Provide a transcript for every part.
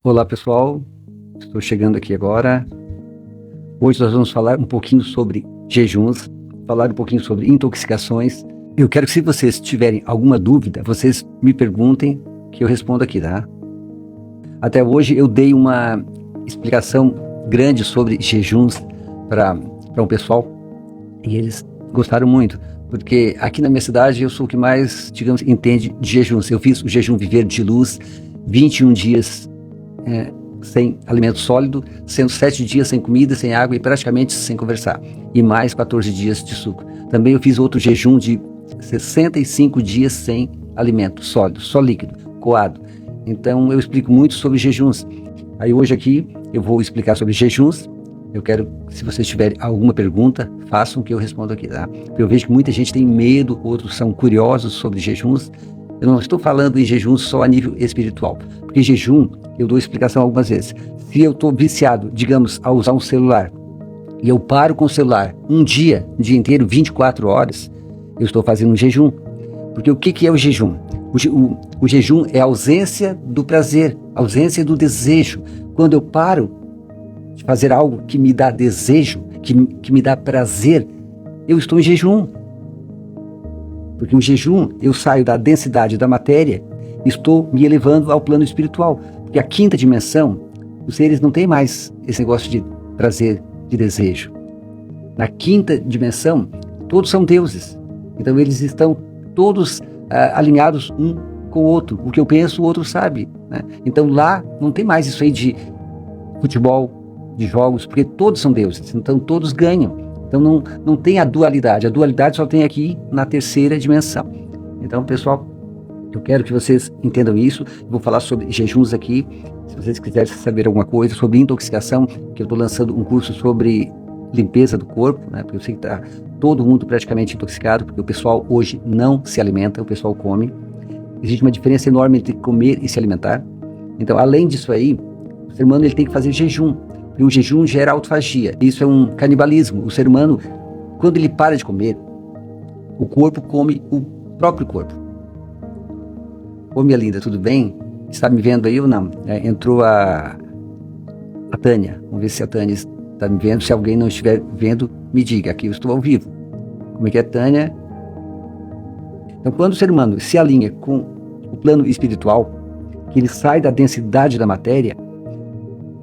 Olá pessoal, estou chegando aqui agora. Hoje nós vamos falar um pouquinho sobre jejuns, falar um pouquinho sobre intoxicações. Eu quero que, se vocês tiverem alguma dúvida, vocês me perguntem que eu respondo aqui, tá? Até hoje eu dei uma explicação grande sobre jejuns para um pessoal e eles gostaram muito, porque aqui na minha cidade eu sou o que mais, digamos, entende de jejuns. Eu fiz o jejum Viver de Luz, 21 dias sem alimento sólido, sendo 7 dias sem comida, sem água e praticamente sem conversar, e mais 14 dias de suco. Também eu fiz outro jejum de 65 dias sem alimento sólido, só líquido, coado. Então eu explico muito sobre jejuns. Aí hoje aqui eu vou explicar sobre jejuns. Eu quero, se vocês tiverem alguma pergunta, façam que eu respondo aqui, tá? Eu vejo que muita gente tem medo, outros são curiosos sobre jejuns. Eu não estou falando em jejum só a nível espiritual, porque jejum, eu dou explicação algumas vezes. Se eu estou viciado, digamos, a usar um celular, e eu paro com o celular um dia inteiro, 24 horas, eu estou fazendo um jejum. Porque o que é o jejum? O jejum é a ausência do prazer, a ausência do desejo. Quando eu paro de fazer algo que me dá desejo, que me dá prazer, eu estou em jejum. Porque o jejum, eu saio da densidade da matéria, estou me elevando ao plano espiritual. Porque a quinta dimensão, os seres não têm mais esse negócio de prazer, de desejo. Na quinta dimensão, todos são deuses. Então eles estão todos alinhados um com o outro. O que eu penso, o outro sabe, né? Então lá não tem mais isso aí de futebol, de jogos, porque todos são deuses. Então todos ganham. Então não tem a dualidade só tem aqui na terceira dimensão. Então, pessoal, eu quero que vocês entendam isso. Eu vou falar sobre jejuns aqui. Se vocês quiserem saber alguma coisa sobre intoxicação, que eu estou lançando um curso sobre limpeza do corpo, né? Porque eu sei que está todo mundo praticamente intoxicado, porque o pessoal hoje não se alimenta, o pessoal come. Existe uma diferença enorme entre comer e se alimentar. Então, além disso aí, o ser humano ele tem que fazer jejum. E o jejum gera autofagia. Isso é um canibalismo. O ser humano, quando ele para de comer, o corpo come o próprio corpo. Ô, minha linda, tudo bem? Está me vendo aí ou não? Entrou a Tânia. Vamos ver se a Tânia está me vendo. Se alguém não estiver vendo, me diga. Aqui eu estou ao vivo. Como é que é, Tânia? Então, quando o ser humano se alinha com o plano espiritual, que ele sai da densidade da matéria,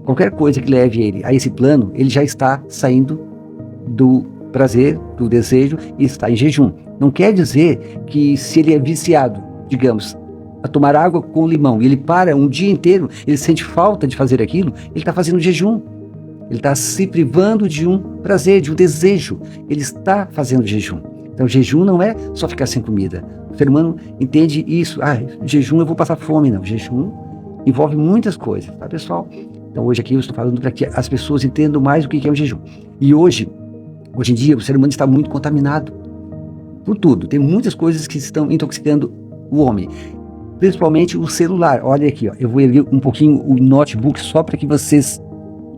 qualquer coisa que leve ele a esse plano, ele já está saindo do prazer, do desejo e está em jejum. Não quer dizer que se ele é viciado, digamos, a tomar água com limão, e ele para um dia inteiro, ele sente falta de fazer aquilo, ele está fazendo jejum. Ele está se privando de um prazer, de um desejo. Ele está fazendo jejum. Então, jejum não é só ficar sem comida. O ser humano entende isso. Jejum eu vou passar fome. Não, jejum envolve muitas coisas, tá, pessoal? Então hoje aqui eu estou falando para que as pessoas entendam mais o que é o jejum. E hoje em dia, o ser humano está muito contaminado por tudo. Tem muitas coisas que estão intoxicando o homem. Principalmente o celular. Olha aqui, ó. Eu vou erguer um pouquinho o notebook só para que vocês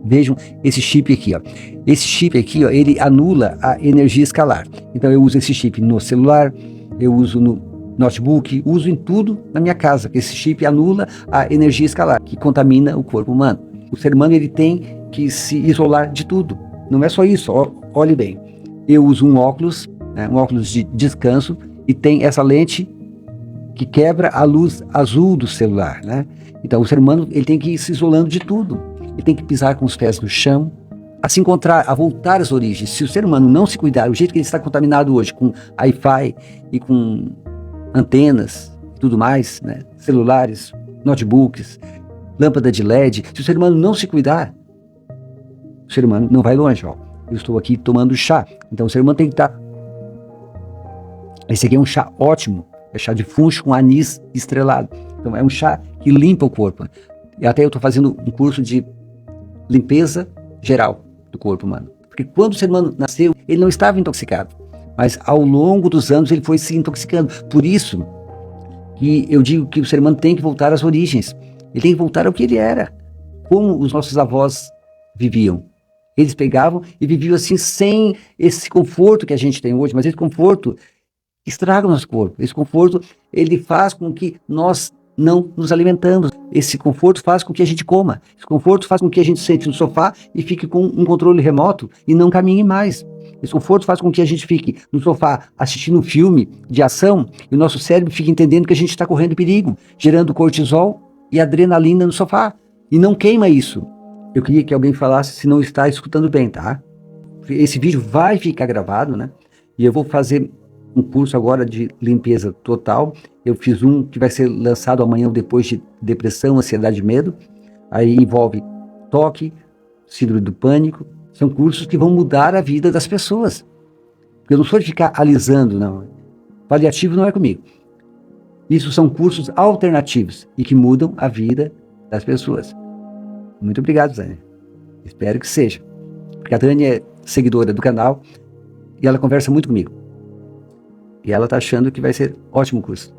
vejam esse chip aqui, ó. Esse chip aqui, ó, ele anula a energia escalar. Então eu uso esse chip no celular, eu uso no notebook, uso em tudo na minha casa. Esse chip anula a energia escalar, que contamina o corpo humano. O ser humano ele tem que se isolar de tudo. Não é só isso, olhe bem. Eu uso um óculos, né, um óculos de descanso, e tem essa lente que quebra a luz azul do celular, né? Então o ser humano ele tem que ir se isolando de tudo. Ele tem que pisar com os pés no chão, a se encontrar, a voltar às origens. Se o ser humano não se cuidar, o jeito que ele está contaminado hoje, com Wi-Fi e com antenas e tudo mais, né, celulares, notebooks, lâmpada de LED, se o ser humano não se cuidar, o ser humano não vai longe, ó. Eu estou aqui tomando chá, então o ser humano tem que estar... Esse aqui é um chá ótimo, é chá de funcho com anis estrelado. Então é um chá que limpa o corpo. E até eu estou fazendo um curso de limpeza geral do corpo humano. Porque quando o ser humano nasceu, ele não estava intoxicado, mas ao longo dos anos ele foi se intoxicando. Por isso que eu digo que o ser humano tem que voltar às origens. Ele tem que voltar ao que ele era, como os nossos avós viviam. Eles pegavam e viviam assim, sem esse conforto que a gente tem hoje, mas esse conforto estraga o nosso corpo. Esse conforto, ele faz com que nós não nos alimentamos. Esse conforto faz com que a gente coma. Esse conforto faz com que a gente sente no sofá e fique com um controle remoto e não caminhe mais. Esse conforto faz com que a gente fique no sofá assistindo um filme de ação e o nosso cérebro fique entendendo que a gente está correndo perigo, gerando cortisol e adrenalina no sofá. E não queima isso. Eu queria que alguém falasse se não está escutando bem, tá? Esse vídeo vai ficar gravado, né? E eu vou fazer um curso agora de limpeza total. Eu fiz um que vai ser lançado amanhã ou depois de depressão, ansiedade e medo. Aí envolve toque, síndrome do pânico. São cursos que vão mudar a vida das pessoas. Eu não sou de ficar alisando, não. Paliativo não é comigo. Isso são cursos alternativos e que mudam a vida das pessoas. Muito obrigado, Tânia. Espero que seja. Porque a Tânia é seguidora do canal e ela conversa muito comigo. E ela está achando que vai ser ótimo curso.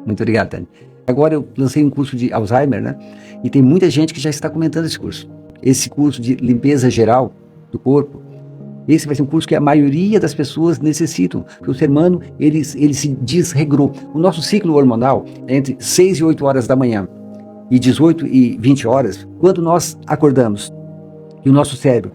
Muito obrigado, Tânia. Agora eu lancei um curso de Alzheimer, né? E tem muita gente que já está comentando esse curso. Esse curso de limpeza geral do corpo, esse vai ser um curso que a maioria das pessoas necessitam. Porque o ser humano, ele se desregrou. O nosso ciclo hormonal é entre 6 e 8 horas da manhã e 18 e 20 horas, quando nós acordamos e o nosso cérebro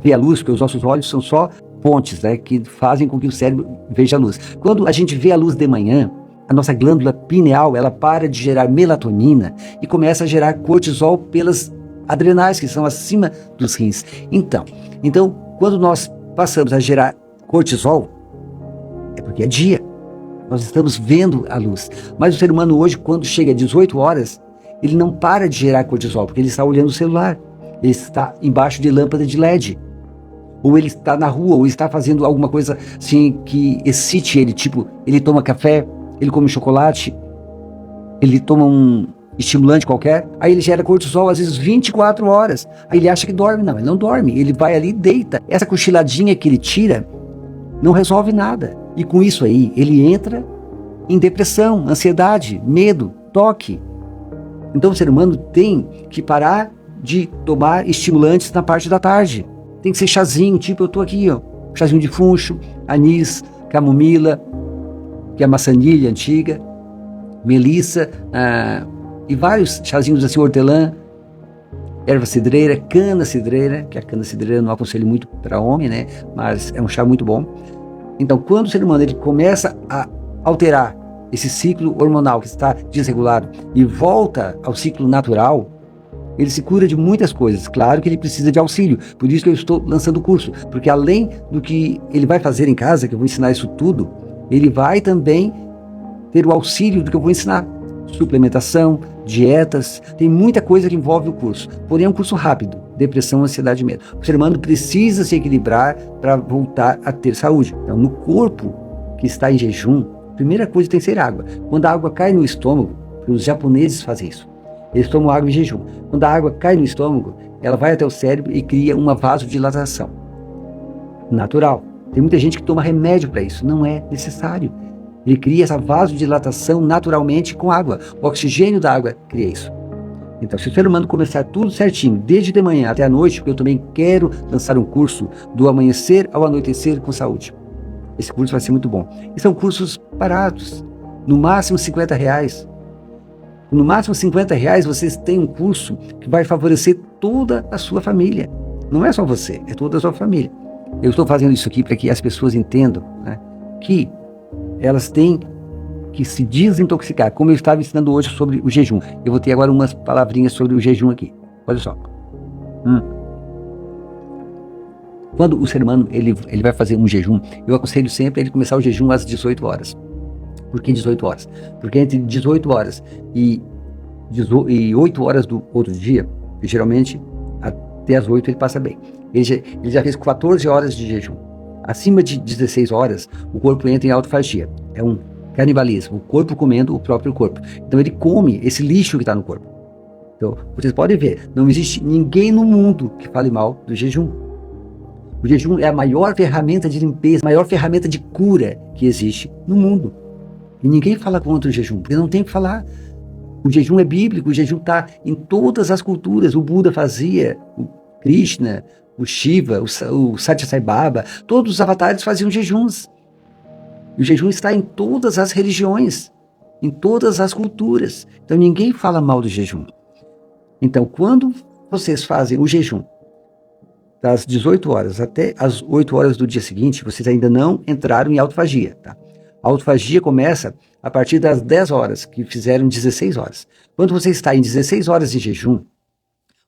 vê a luz, porque os nossos olhos são só pontes, né, que fazem com que o cérebro veja a luz. Quando a gente vê a luz de manhã, a nossa glândula pineal, ela para de gerar melatonina e começa a gerar cortisol pelas adrenais, que são acima dos rins. Então, quando nós passamos a gerar cortisol, é porque é dia. Nós estamos vendo a luz. Mas o ser humano hoje, quando chega a 18 horas, ele não para de gerar cortisol, porque ele está olhando o celular. Ele está embaixo de lâmpada de LED. Ou ele está na rua, ou está fazendo alguma coisa assim que excite ele, tipo, ele toma café, ele come chocolate, ele toma um estimulante qualquer, aí ele gera cortisol às vezes 24 horas. Aí ele acha que dorme. Não, ele não dorme, ele vai ali e deita. Essa cochiladinha que ele tira não resolve nada. E com isso aí, ele entra em depressão, ansiedade, medo, toque. Então o ser humano tem que parar de tomar estimulantes na parte da tarde. Tem que ser chazinho, tipo eu tô aqui, ó, chazinho de funcho, anis, camomila, que é a maçanilha antiga, melissa, e vários chazinhos assim, hortelã, erva cidreira, cana cidreira, que a cana cidreira não aconselho muito para homem, né? Mas é um chá muito bom. Então, quando o ser humano ele começa a alterar esse ciclo hormonal que está desregulado e volta ao ciclo natural, ele se cura de muitas coisas. Claro que ele precisa de auxílio, por isso que eu estou lançando o curso, porque além do que ele vai fazer em casa, que eu vou ensinar isso tudo, ele vai também ter o auxílio do que eu vou ensinar. Suplementação, dietas, tem muita coisa que envolve o curso. Porém é um curso rápido, depressão, ansiedade e medo. O ser humano precisa se equilibrar para voltar a ter saúde. Então, no corpo que está em jejum, a primeira coisa tem que ser água. Quando a água cai no estômago, os japoneses fazem isso. Eles tomam água em jejum. Quando a água cai no estômago, ela vai até o cérebro e cria uma vasodilatação natural. Tem muita gente que toma remédio para isso. Não é necessário. Ele cria essa vasodilatação naturalmente com água. O oxigênio da água cria isso. Então, se o ser humano começar tudo certinho, desde de manhã até a noite, porque eu também quero lançar um curso do amanhecer ao anoitecer com saúde. Esse curso vai ser muito bom. E são cursos baratos, no máximo R$50. No máximo R$50 vocês têm um curso que vai favorecer toda a sua família. Não é só você, é toda a sua família. Eu estou fazendo isso aqui para que as pessoas entendam, né, que elas têm que se desintoxicar, como eu estava ensinando hoje sobre o jejum. Eu vou ter agora umas palavrinhas sobre o jejum aqui. Olha só. Quando o ser humano ele vai fazer um jejum, eu aconselho sempre ele começar o jejum às 18 horas. Por que 18 horas? Porque entre 18 horas e 8 horas do outro dia, geralmente até as 8 ele passa bem. Ele já fez 14 horas de jejum. Acima de 16 horas, o corpo entra em autofagia. É um canibalismo, o corpo comendo o próprio corpo. Então ele come esse lixo que está no corpo. Então, vocês podem ver, não existe ninguém no mundo que fale mal do jejum. O jejum é a maior ferramenta de limpeza, a maior ferramenta de cura que existe no mundo. E ninguém fala contra o jejum, porque não tem o que falar. O jejum é bíblico, o jejum está em todas as culturas. O Buda fazia, o Krishna, o Shiva, o Satya Sai Baba, todos os avatares faziam jejuns. O jejum está em todas as religiões. em todas as culturas. Então ninguém fala mal do jejum. Então quando vocês fazem o jejum das 18 horas até as 8 horas do dia seguinte, vocês ainda não entraram em autofagia, tá? A autofagia começa a partir das 10 horas, que fizeram 16 horas. Quando você está em 16 horas de jejum,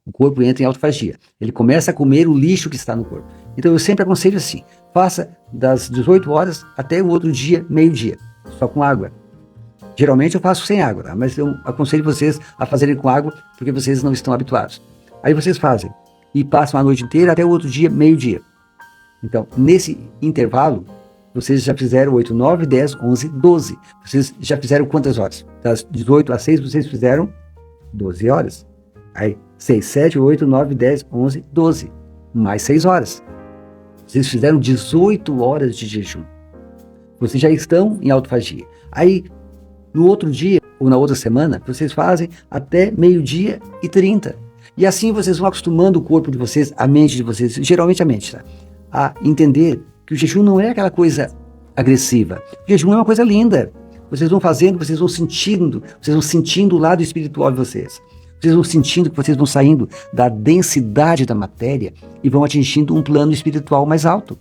o corpo entra em autofagia. Ele começa a comer o lixo que está no corpo. Então eu sempre aconselho assim, faça das 18 horas até o outro dia, meio-dia, só com água. Geralmente eu faço sem água, tá? Mas eu aconselho vocês a fazerem com água, porque vocês não estão habituados. Aí vocês fazem e passam a noite inteira até o outro dia, meio-dia. Então, nesse intervalo, vocês já fizeram 8, 9, 10, 11, 12. Vocês já fizeram quantas horas? Das 18 às 6, vocês fizeram 12 horas. Aí, 6, 7, 8, 9, 10, 11, 12. Mais 6 horas. Vocês fizeram 18 horas de jejum. Vocês já estão em autofagia. Aí, no outro dia, ou na outra semana, vocês fazem até meio-dia e 30. E assim vocês vão acostumando o corpo de vocês, a mente de vocês, geralmente a mente, tá? A entender que o jejum não é aquela coisa agressiva. O jejum é uma coisa linda. Vocês vão fazendo, vocês vão sentindo o lado espiritual de vocês. Vocês vão sentindo que vocês vão saindo da densidade da matéria e vão atingindo um plano espiritual mais alto.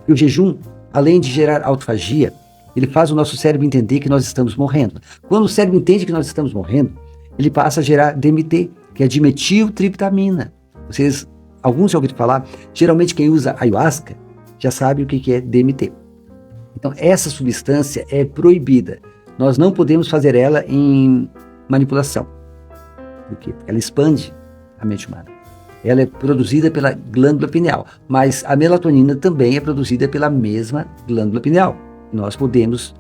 E o jejum, além de gerar autofagia, ele faz o nosso cérebro entender que nós estamos morrendo. Quando o cérebro entende que nós estamos morrendo, ele passa a gerar DMT, que é dimetiltriptamina. Alguns já ouviram falar, geralmente quem usa ayahuasca já sabe o que é DMT. Então essa substância é proibida. Nós não podemos fazer ela em manipulação. Por quê? Porque ela expande a mente humana. Ela é produzida pela glândula pineal, mas a melatonina também é produzida pela mesma glândula pineal. Nós podemos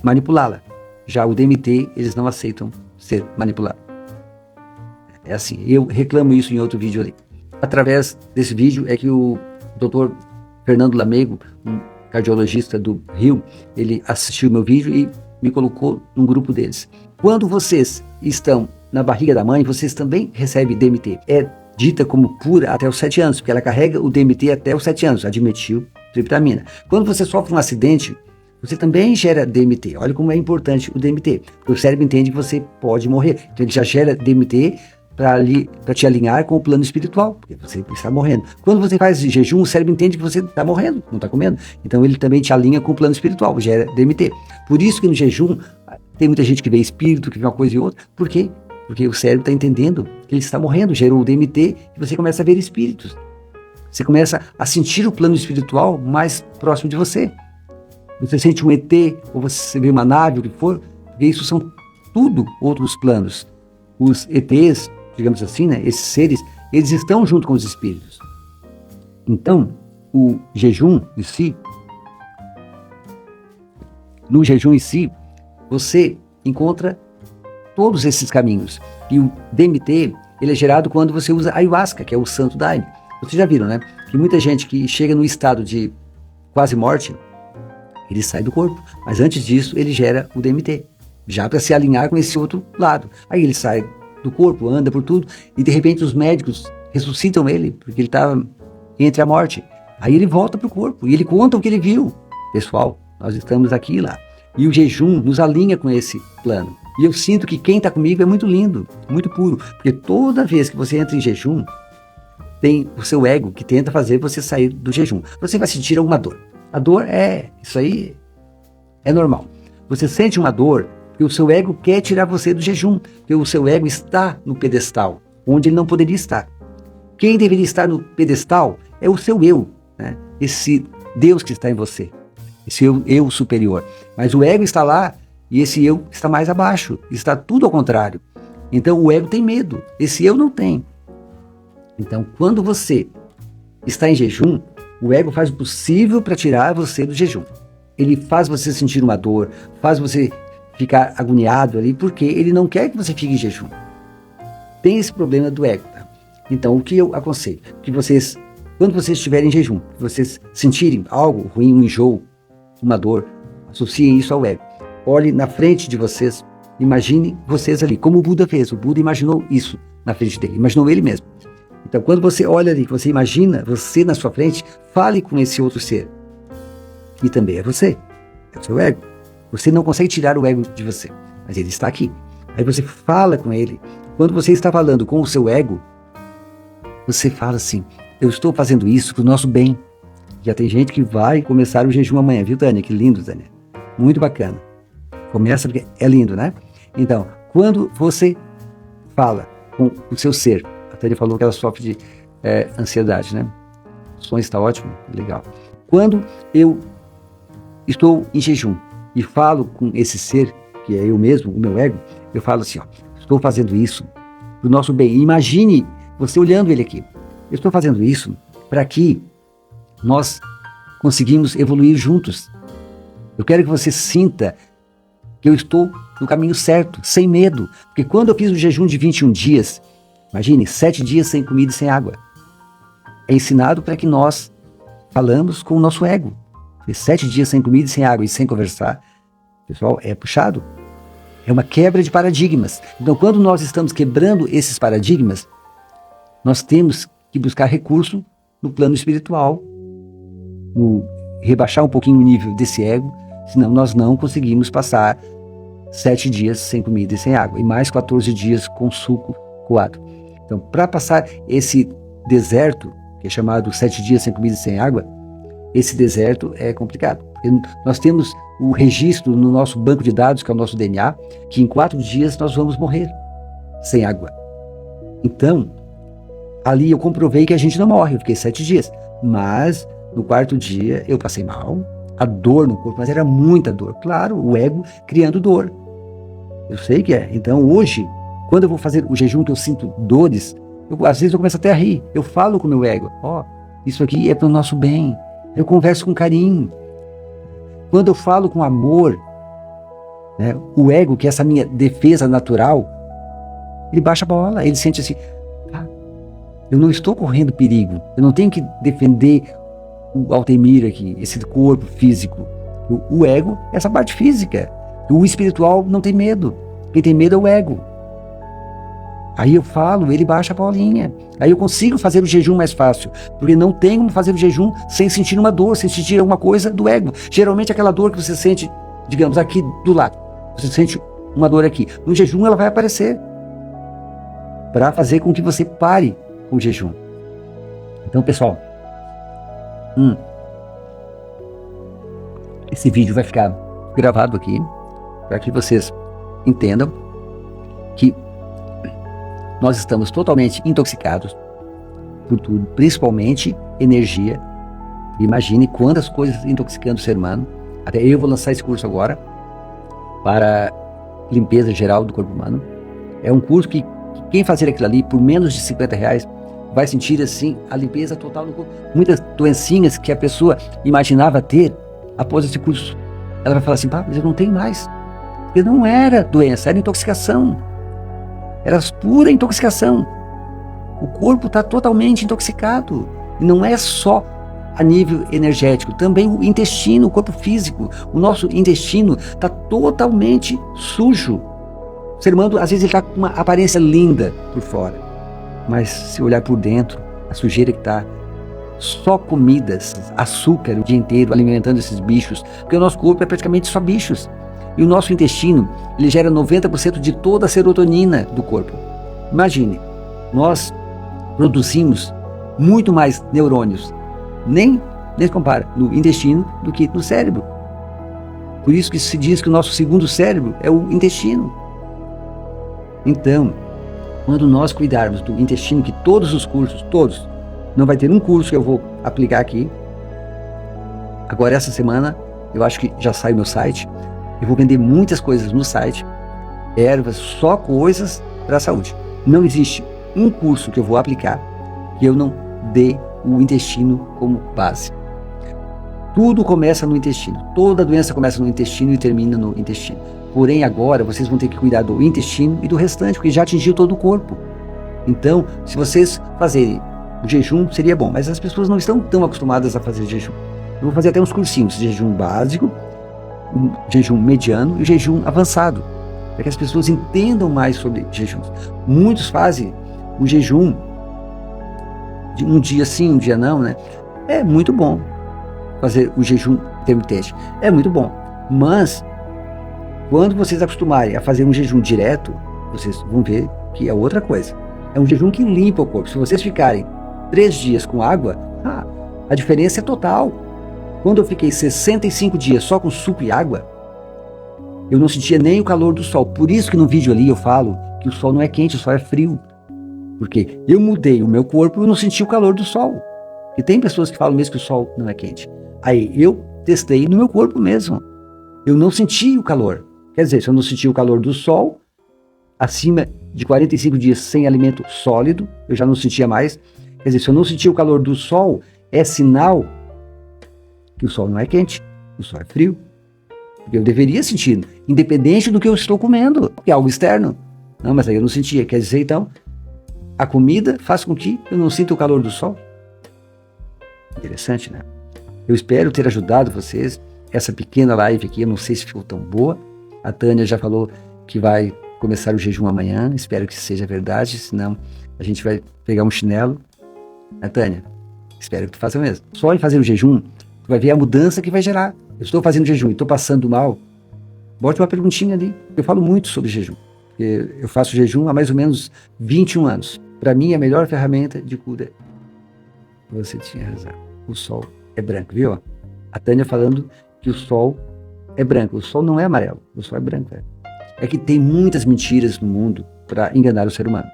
manipulá-la. Já o DMT, eles não aceitam ser manipulado. É assim, eu reclamo isso em outro vídeo ali. Através desse vídeo é que o Dr. Fernando Lamego, um cardiologista do Rio, ele assistiu meu vídeo e me colocou num grupo deles. Quando vocês estão na barriga da mãe, vocês também recebem DMT. É dita como pura até os 7 anos, porque ela carrega o DMT até os 7 anos, a dimetiltriptamina. Quando você sofre um acidente, você também gera DMT. Olha como é importante o DMT. Porque o cérebro entende que você pode morrer. Então ele já gera DMT para te alinhar com o plano espiritual, porque você está morrendo. Quando você faz jejum, o cérebro entende que você está morrendo, não está comendo. Então ele também te alinha com o plano espiritual, gera DMT. Por isso que no jejum tem muita gente que vê espírito, que vê uma coisa e outra. Por quê? Porque o cérebro está entendendo que ele está morrendo, gerou o DMT e você começa a ver espíritos. Você começa a sentir o plano espiritual mais próximo de você. Você sente um ET, ou você vê uma nave, o que for, porque isso são tudo outros planos. Os ETs, digamos assim, né, esses seres, eles estão junto com os espíritos. Então, o jejum em si, no jejum em si, você encontra todos esses caminhos. E o DMT, ele é gerado quando você usa ayahuasca, que é o santo daime. Vocês já viram, né? Que muita gente que chega no estado de quase morte, ele sai do corpo. Mas antes disso, ele gera o DMT, já para se alinhar com esse outro lado. Aí ele sai do corpo, anda por tudo, e de repente os médicos ressuscitam ele, porque ele estava entre a morte. Aí ele volta para o corpo, e ele conta o que ele viu. Pessoal, nós estamos aqui e lá. E o jejum nos alinha com esse plano. E eu sinto que quem está comigo é muito lindo, muito puro. Porque toda vez que você entra em jejum, tem o seu ego que tenta fazer você sair do jejum. Você vai sentir alguma dor. A dor isso aí é normal. Você sente uma dor porque o seu ego quer tirar você do jejum. Porque o seu ego está no pedestal, onde ele não poderia estar. Quem deveria estar no pedestal é o seu eu, né? Esse Deus que está em você. Esse eu superior. Mas o ego está lá e esse eu está mais abaixo. Está tudo ao contrário. Então o ego tem medo. Esse eu não tem. Então quando você está em jejum, o ego faz o possível para tirar você do jejum. Ele faz você sentir uma dor, faz você ficar agoniado ali, porque ele não quer que você fique em jejum. Tem esse problema do ego. Tá? Então o que eu aconselho? Que vocês, quando vocês estiverem em jejum, vocês sentirem algo ruim, um enjoo, uma dor, associem isso ao ego. Olhe na frente de vocês, imagine vocês ali, como o Buda fez. O Buda imaginou isso na frente dele, imaginou ele mesmo. Então, quando você olha ali, que você imagina você na sua frente, fale com esse outro ser. E também é você, é o seu ego. Você não consegue tirar o ego de você, mas ele está aqui. Aí você fala com ele. Quando você está falando com o seu ego, você fala assim, eu estou fazendo isso para o nosso bem. Já tem gente que vai começar o jejum amanhã, viu, Tânia? Que lindo, Tânia. Muito bacana. Começa porque é lindo, né? Então, quando você fala com o seu ser, a Tânia falou que ela sofre de ansiedade, né? O som está ótimo, legal. Quando eu estou em jejum e falo com esse ser, que é eu mesmo, o meu ego, eu falo assim, ó, estou fazendo isso para o nosso bem. Imagine você olhando ele aqui. Eu estou fazendo isso para que nós conseguimos evoluir juntos. Eu quero que você sinta que eu estou no caminho certo, sem medo. Porque quando eu fiz o jejum de 21 dias, imagine, 7 dias sem comida e sem água. É ensinado para que nós falamos com o nosso ego. 7 dias sem comida e sem água e sem conversar, pessoal, é puxado. É uma quebra de paradigmas. Então, quando nós estamos quebrando esses paradigmas, nós temos que buscar recurso no plano espiritual, rebaixar um pouquinho o nível desse ego, senão nós não conseguimos passar 7 dias sem comida e sem água, e mais 14 dias com suco coado. Então, para passar esse deserto, que é chamado 7 dias sem comida e sem água, esse deserto é complicado. Nós temos o registro no nosso banco de dados, que é o nosso DNA, que em 4 dias nós vamos morrer sem água. Então, ali eu comprovei que a gente não morre, eu fiquei 7 dias. Mas, no 4º dia, eu passei mal, a dor no corpo, mas era muita dor. Claro, o ego criando dor. Eu sei que é. Então, hoje, quando eu vou fazer o jejum que eu sinto dores, às vezes eu começo até a rir. Eu falo com o meu ego, isso aqui é para o nosso bem. Eu converso com carinho. Quando eu falo com amor, né, o ego, que é essa minha defesa natural, ele baixa a bola, ele sente assim, eu não estou correndo perigo, eu não tenho que defender o Altemir aqui, esse corpo físico. O ego é essa parte física. O espiritual não tem medo. Quem tem medo é o ego. Aí eu falo, ele baixa a bolinha. Aí eu consigo fazer o jejum mais fácil, porque não tem como fazer o jejum sem sentir uma dor, sem sentir alguma coisa do ego. Geralmente aquela dor que você sente, digamos, aqui do lado. Você sente uma dor aqui. No jejum ela vai aparecer para fazer com que você pare com o jejum. Então, pessoal, esse vídeo vai ficar gravado aqui para que vocês entendam que nós estamos totalmente intoxicados por tudo, principalmente energia. Imagine quantas coisas intoxicando o ser humano. Até eu vou lançar esse curso agora para limpeza geral do corpo humano. É um curso que quem fazer aquilo ali por menos de R$50 vai sentir assim a limpeza total no corpo. Muitas doencinhas que a pessoa imaginava ter após esse curso, ela vai falar assim, mas eu não tenho mais. Porque não era doença, era intoxicação. Era pura intoxicação. O corpo está totalmente intoxicado. E não é só a nível energético, também o intestino, o corpo físico. O nosso intestino está totalmente sujo. O ser humano, às vezes, ele está com uma aparência linda por fora. Mas se olhar por dentro, a sujeira que está, só comidas, açúcar o dia inteiro, alimentando esses bichos. Porque o nosso corpo é praticamente só bichos. E o nosso intestino, ele gera 90% de toda a serotonina do corpo. Imagine, nós produzimos muito mais neurônios, nem se compara, no intestino do que no cérebro. Por isso que se diz que o nosso segundo cérebro é o intestino. Então, quando nós cuidarmos do intestino, que todos os cursos, todos, não vai ter um curso que eu vou aplicar aqui. Agora, essa semana, eu acho que já sai o meu site. Eu vou vender muitas coisas no site, ervas, só coisas para a saúde. Não existe um curso que eu vou aplicar que eu não dê o intestino como base. Tudo começa no intestino. Toda doença começa no intestino e termina no intestino. Porém, agora vocês vão ter que cuidar do intestino e do restante, porque já atingiu todo o corpo. Então, se vocês fazerem o jejum, seria bom. Mas as pessoas não estão tão acostumadas a fazer jejum. Eu vou fazer até uns cursinhos de jejum básico, um jejum mediano e um jejum avançado, para que as pessoas entendam mais sobre jejuns. Muitos fazem o jejum de um dia sim, um dia não, né? É muito bom fazer o jejum intermitente, é muito bom, mas Quando vocês acostumarem a fazer um jejum direto, vocês vão ver que é outra coisa. É um jejum que limpa o corpo. Se vocês ficarem 3 dias com água, a diferença é total. Quando eu fiquei 65 dias só com suco e água, eu não sentia nem o calor do sol. Por isso que no vídeo ali eu falo que o sol não é quente, o sol é frio. Porque eu mudei o meu corpo e eu não senti o calor do sol. E tem pessoas que falam mesmo que o sol não é quente. Aí eu testei no meu corpo mesmo. Eu não senti o calor. Quer dizer, se eu não senti o calor do sol, acima de 45 dias sem alimento sólido, eu já não sentia mais. Quer dizer, se eu não sentia o calor do sol, é sinal que o sol não é quente, o sol é frio. Porque eu deveria sentir, independente do que eu estou comendo, que é algo externo. Não, mas aí eu não sentia. Quer dizer, então, a comida faz com que eu não sinta o calor do sol. Interessante, né? Eu espero ter ajudado vocês. Essa pequena live aqui, eu não sei se ficou tão boa. A Tânia já falou que vai começar o jejum amanhã. Espero que seja verdade, senão a gente vai pegar um chinelo. Né, Tânia? Espero que tu faça mesmo. Só em fazer o jejum, tu vai ver a mudança que vai gerar. Eu estou fazendo jejum e estou passando mal. Bote uma perguntinha ali. Eu falo muito sobre jejum. Eu faço jejum há mais ou menos 21 anos. Para mim, a melhor ferramenta de cura. Você tinha razão. O sol é branco, viu? A Tânia falando que o sol é branco. O sol não é amarelo. O sol é branco. É que tem muitas mentiras no mundo para enganar o ser humano.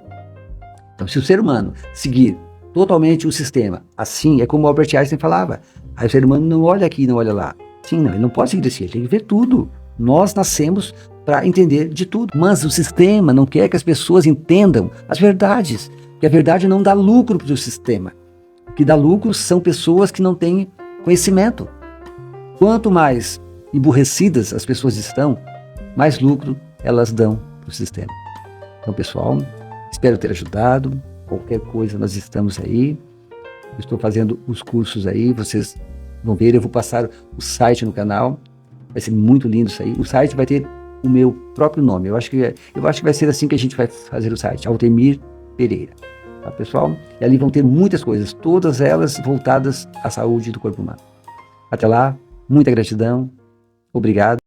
Então, se o ser humano seguir totalmente o sistema, assim, é como o Albert Einstein falava. Aí o ser humano não olha aqui, não olha lá. Sim, não, ele não pode seguir assim, ele tem que ver tudo. Nós nascemos para entender de tudo. Mas o sistema não quer que as pessoas entendam as verdades. Porque a verdade não dá lucro para o sistema. O que dá lucro são pessoas que não têm conhecimento. Quanto mais emburrecidas as pessoas estão, mais lucro elas dão para o sistema. Então, pessoal, espero ter ajudado. Qualquer coisa, nós estamos aí. Eu estou fazendo os cursos aí, vocês vão ver. Eu vou passar o site no canal. Vai ser muito lindo isso aí. O site vai ter o meu próprio nome. Eu acho que vai ser assim que a gente vai fazer o site. Altemir Pereira. Tá, pessoal? E ali vão ter muitas coisas, todas elas voltadas à saúde do corpo humano. Até lá, muita gratidão. Obrigado.